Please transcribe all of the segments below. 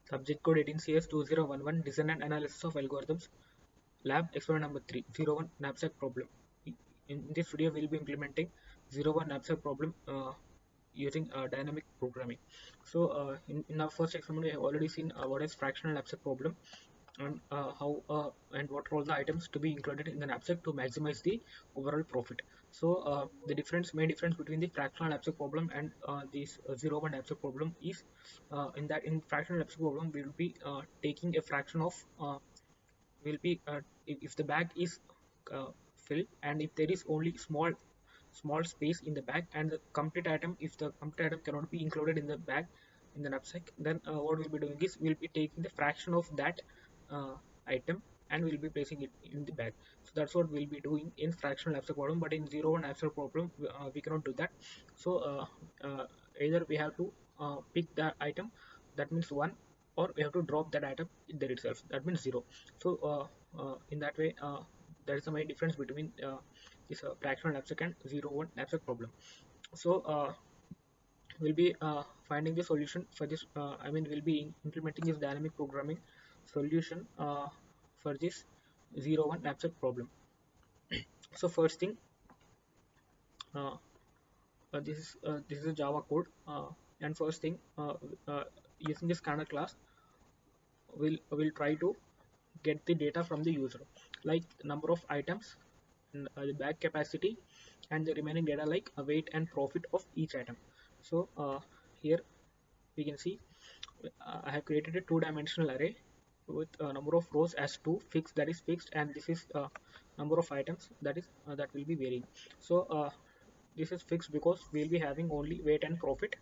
Subject code 18CS2011 Design and Analysis of Algorithms. Lab experiment number 3 01 knapsack problem. In this video, we'll be implementing 01 knapsack problem using dynamic programming. So, in our first experiment, we have already seen what is fractional knapsack problem and how and what are all the items to be included in the knapsack to maximize the overall profit. So the main difference between the fractional knapsack problem and this 01 knapsack problem is in fractional knapsack problem we will be taking a fraction of will be if the bag is uh, filled and if there is only small space in the bag and the complete item, if the complete item cannot be included in the bag in the knapsack, then what we'll be doing is we'll be taking the fraction of that uh, item and we'll be placing it in the bag. So that's what we'll be doing in fractional knapsack problem, but in 01 knapsack problem we cannot do that. So either we have to pick the item, that means 1, or we have to drop that item there itself, that means 0. So in that way there is a main difference between this fractional knapsack and 01 knapsack problem. So we'll be finding the solution for this. We'll be implementing this dynamic programming solution for this 01 knapsack problem. So first thing, uh, this is a Java code, and first thing, using this scanner class, we'll try to get the data from the user, like number of items, and, the bag capacity, and the remaining data like weight and profit of each item. So here we can see I have created a two-dimensional array with a number of rows as 2 fixed, that is fixed, and this is number of items that will be varying. So this is fixed because we'll be having only weight and profit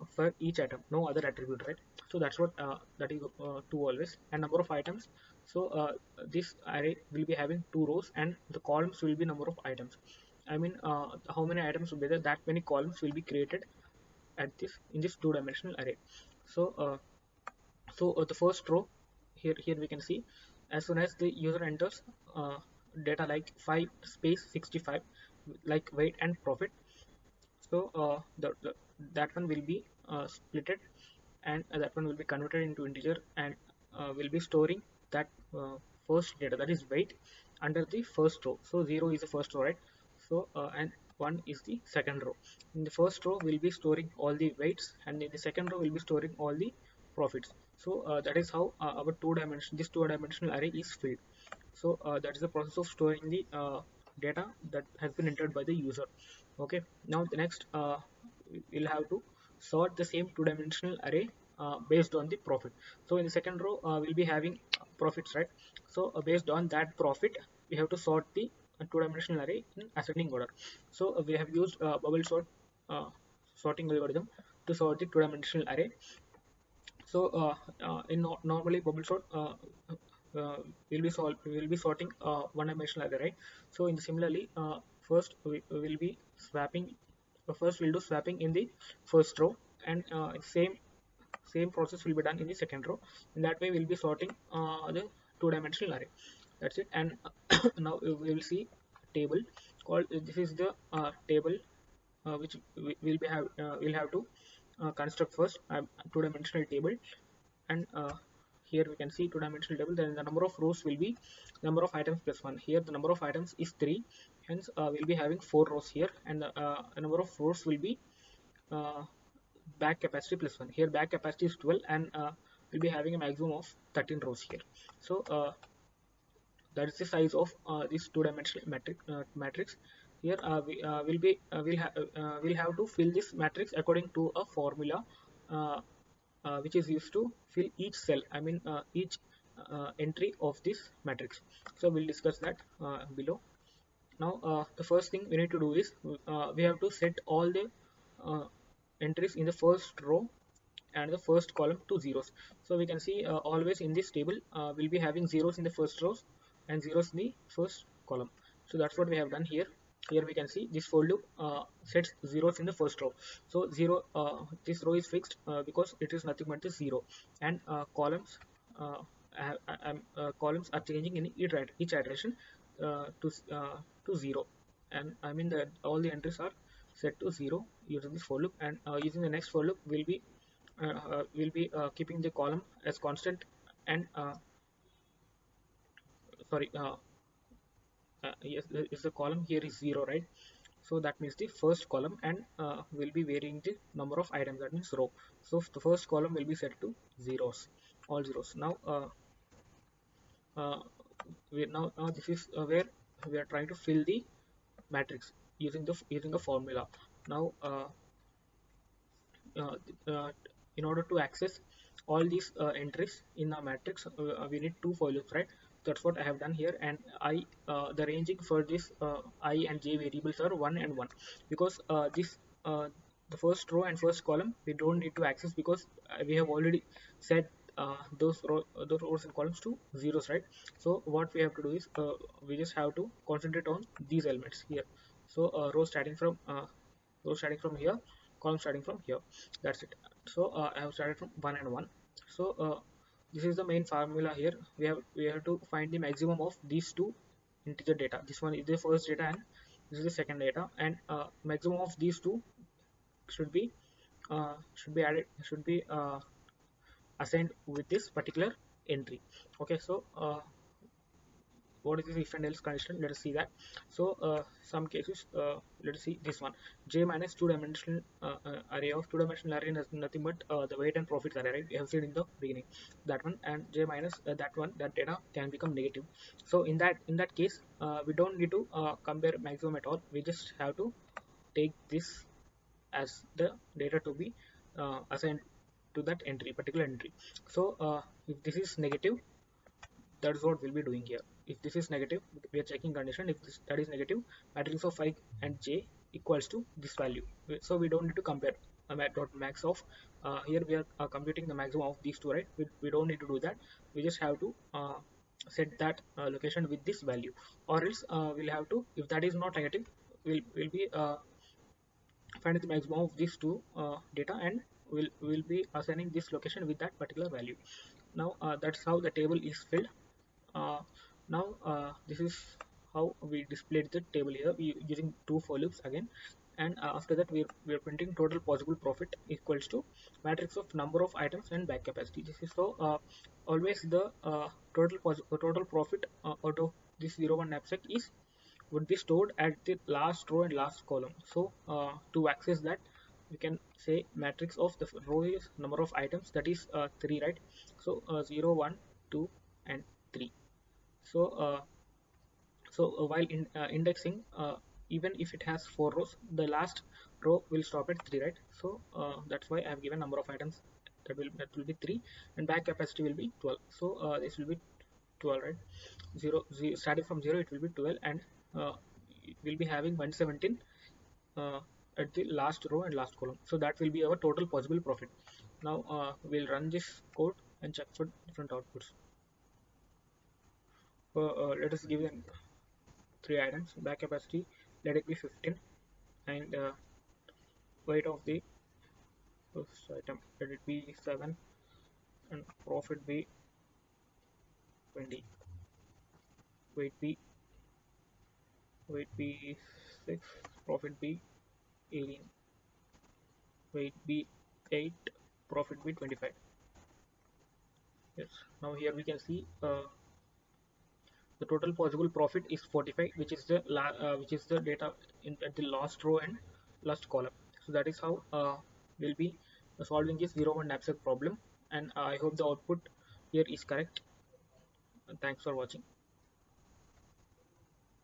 for each item, no other attribute, right? So that's what that is 2 always, and number of items. So this array will be having 2 rows and the columns will be number of items. How many items will be there, that many columns will be created at this in this two-dimensional array. So the first row, here we can see, as soon as the user enters data like 5 space 65 like weight and profit, so that one will be splitted, and that one will be converted into integer, and will be storing that first data, that is weight, under the first row. So 0 is the first row, right? So and 1 is the second row. In the first row we'll be storing all the weights, and in the second row we'll be storing all the profits. So that is how our this two-dimensional array is filled. So that is the process of storing the data that has been entered by the user. Okay, now the next, we'll have to sort the same two-dimensional array based on the profit. So in the second row we'll be having profits, right? So based on that profit we have to sort the two-dimensional array in ascending order. So we have used bubble sort sorting algorithm to sort the two-dimensional array. So normally bubble sort we'll be sorting one-dimensional array, right? So in similarly, first we will be swapping. First we'll do swapping in the first row, and same process will be done in the second row. In that way, we'll be sorting the two-dimensional array. That's it. And now we will see table called. This is the table which we'll have to construct first two-dimensional table, and here we can see two-dimensional table. Then the number of rows will be number of items plus 1. Here the number of items is 3, hence we'll be having 4 rows here, and the number of rows will be uh, bag capacity plus 1. Here bag capacity is 12, and we'll be having a maximum of 13 rows here. So that is the size of this two-dimensional matrix. Here we'll have to fill this matrix according to a formula which is used to fill each cell, each entry of this matrix. So we'll discuss that below. Now the first thing we need to do is we have to set all the entries in the first row and the first column to zeros. So we can see always in this table we'll be having zeros in the first rows and zeros in the first column. So that's what we have done here. Here we can see this for loop sets zeros in the first row. So this row is fixed because it is nothing but the 0, and uh, columns are changing in each iteration to 0, and that all the entries are set to 0 using this for loop, and using the next for loop we'll be we'll be keeping the column as constant, and sorry, yes, is the column here is 0, right? So that means the first column, and will be varying the number of items, that means row. So the first column will be set to zeros, all zeros. Now uh, now this is where we are trying to fill the matrix using a formula. Now uh, uh, in order to access all these entries in a matrix, we need two for loops, right? That's what I have done here. And I the ranging for this I and j variables are 1 and 1, because this the first row and first column we don't need to access, because we have already set those rows and columns to zeros, right? So what we have to do is we just have to concentrate on these elements here. So row starting from here, column starting from here. That's it. So I have started from 1 and 1. So this is the main formula here. We have to find the maximum of these two integer data. This one is the first data, and this is the second data, and maximum of these two should be added, should be assigned with this particular entry. Okay, so what is this if and else condition? Let us see that. So some cases, let us see this one. J minus two-dimensional array of two-dimensional array is nothing but the weight and profits array, right? We have seen in the beginning that one. And J minus that one, that data can become negative. So in that case, we don't need to compare maximum at all. We just have to take this as the data to be assigned to that entry, particular entry. So if this is negative, that's what we'll be doing here. If this is negative, we are checking condition. If that is negative, matrix of I and j equals to this value. So we don't need to compare dot max of here we are computing the maximum of these two, right? We don't need to do that. We just have to set that location with this value, or else we'll have to, if that is not negative, we'll be find the maximum of these two data, and we'll be assigning this location with that particular value. Now that's how the table is filled. uh, Now this is how we displayed the table here, using two for loops again. And after that, we're printing total possible profit equals to matrix of number of items and back capacity. This is so always the total profit out of this 01 knapsack is would be stored at the last row and last column. So to access that, we can say matrix of the row is number of items, that is 3, right? So 0 1 2 and 3. So while indexing, even if it has 4 rows, the last row will stop at 3, right? So that's why I have given number of items, that will be 3, and back capacity will be 12. So this will be 12, right? 0 starting from 0, it will be 12, and it will be having 117 uh, at the last row and last column. So that will be our total possible profit. Now we'll run this code and check for different outputs. Let us give them 3 items. Back capacity, let it be 15, and weight of the first item, let it be 7, and profit be 20. Weight be 6, profit be 18. Weight be 8, profit be 25. Yes. Now here we can see the total possible profit is 45, which is the data at the last row and last column. So that is how we'll be solving this 01 knapsack problem, and I hope the output here is correct. Thanks for watching.